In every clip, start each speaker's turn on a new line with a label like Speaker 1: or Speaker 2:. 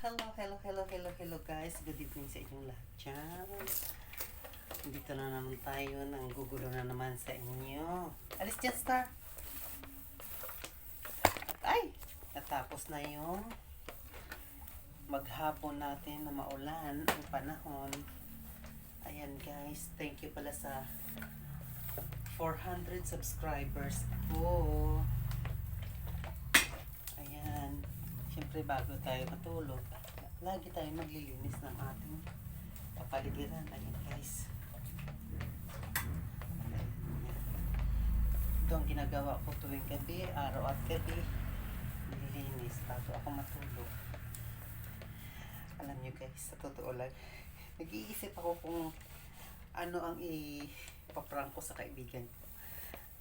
Speaker 1: Hello guys. Good evening sa inyong lahat dyan. Dito na naman tayo. Nanggugulo na naman sa inyo. Alis dyan, Star. Ay! Natapos na yung maghapon natin na maulan ang panahon. Ayan guys. Thank you pala sa 400 subscribers po. Ayan. Siyempre bago tayo matulog, lagi tayo maglilinis ng ating kapaligiran. Ayan guys. Ito ang ginagawa ko tuwing gabi, araw at gabi. Nililinis bago ako matulog. Alam nyo guys, sa totoo lang, nag-iisip ako kung ano ang ipaprank ko sa kaibigan ko.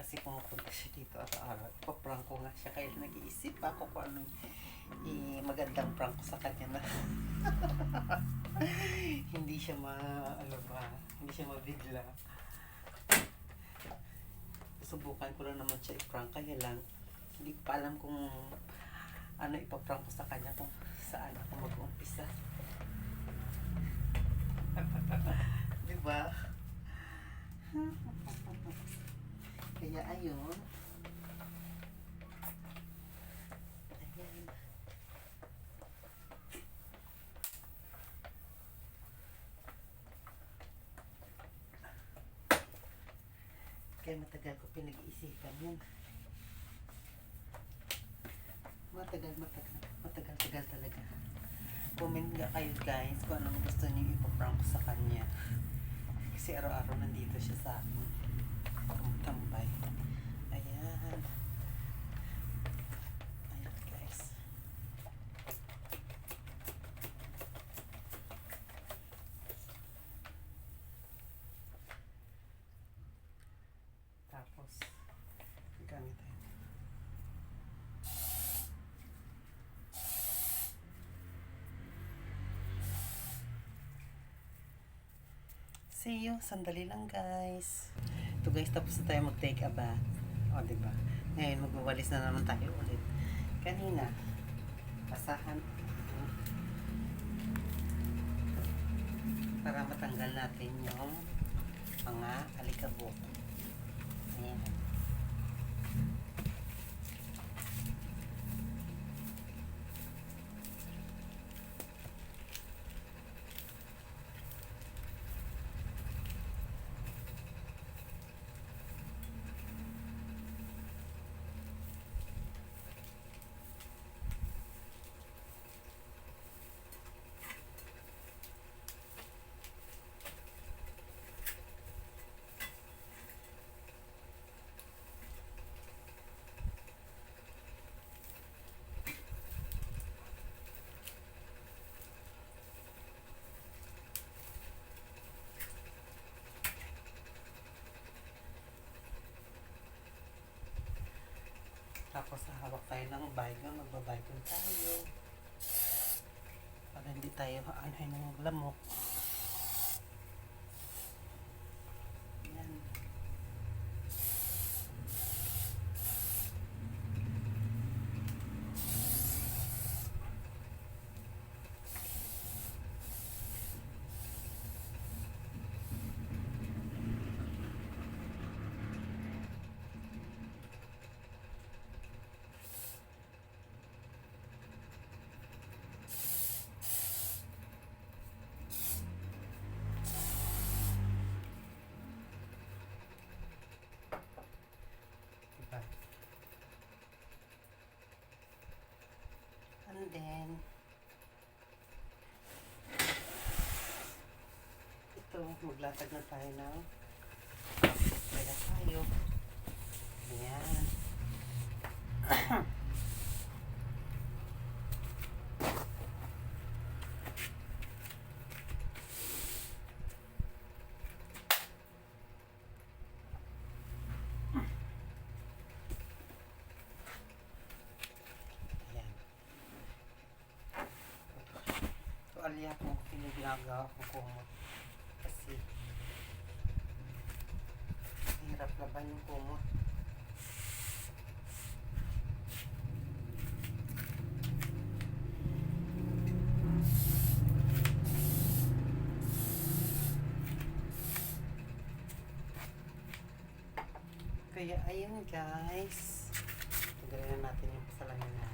Speaker 1: Kasi pumupunta siya dito araw-araw. Ipaprank ko nga siya. Kaya nag-iisip ako kung anong magandang prank ko sa kanya na hindi siya hindi siya mabigla. Subukan ko lang naman siya i-prank. Kaya lang, hindi ko pa alam kung ano ipaprank ko sa kanya, kung saan ako mag-umpisa. Diba? Kaya ayun. Ayan. Kaya matagal ko pinag-iisipan yan. Matagal talaga. Comment nga kayo guys kung anong gusto niyo ipaprank ko sa kanya. Kasi araw-araw nandito siya sa akin. Tambay. Ayan. Ayan guys. Tapos gamit tayo. See you. Sandali lang guys. Ito guys, tapos na tayo mag-take a bath. O, diba? Ngayon, magwawalis na naman tayo ulit. Kanina, pasahan. Para matanggal natin yung mga alikabok. Ayan. Tapos hawak tayo ng baygon, magbabaygon tayo. Para hindi tayo aanay ng lamok. Yan. And then, ito, maglatag na tayo ng kaya tayo. Ayan. Alya ko ginagawa ko kumot kasi hirap laban yung kumot. Kaya, ayun guys. Tanggalin na natin yung salamin na.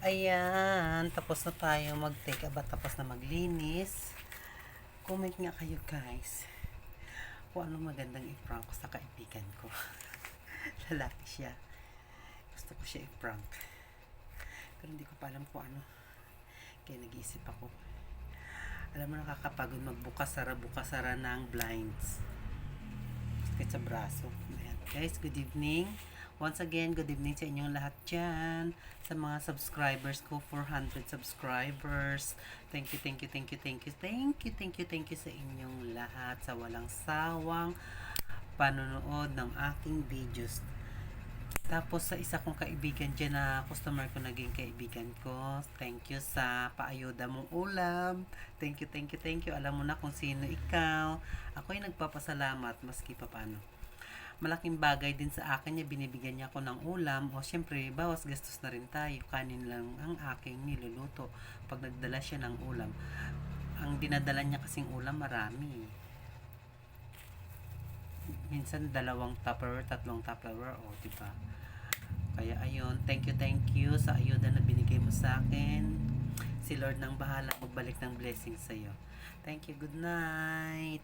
Speaker 1: Ayan, tapos na tayo mag-take a bath, tapos na maglinis. Comment nga kayo guys kung ano magandang i-prank ko sa kaibigan ko. Lalaki siya. Gusto ko siya i-prank. Pero hindi ko pa alam kung ano. Kaya nag-iisip ako. Alam mo, nakakapagod magbukas-sara ng blinds. Kahit sa braso. Ayan. Guys, good evening. Once again, good evening sa inyong lahat dyan. Sa mga subscribers ko, 400 subscribers. Thank you sa inyong lahat. Sa walang sawang panonood ng aking videos. Tapos sa isa kong kaibigan dyan na customer ko, naging kaibigan ko. Thank you sa paayuda mong ulam. Thank you. Alam mo na kung sino ikaw. Ako'y nagpapasalamat maski pa paano. Malaking bagay din sa akin niya, binibigyan niya ako ng ulam. O syempre, bawas gastos na rin tayo. Kanin lang ang aking niluluto pag nagdala siya ng ulam. Ang dinadala niya kasing ulam marami. Minsan 2 Tupperware, 3 Tupperware, o diba? Kaya ayun, thank you sa ayuda na binigay mo sa akin. Si Lord nang bahala magbalik ng blessing sa'yo. Thank you, good night.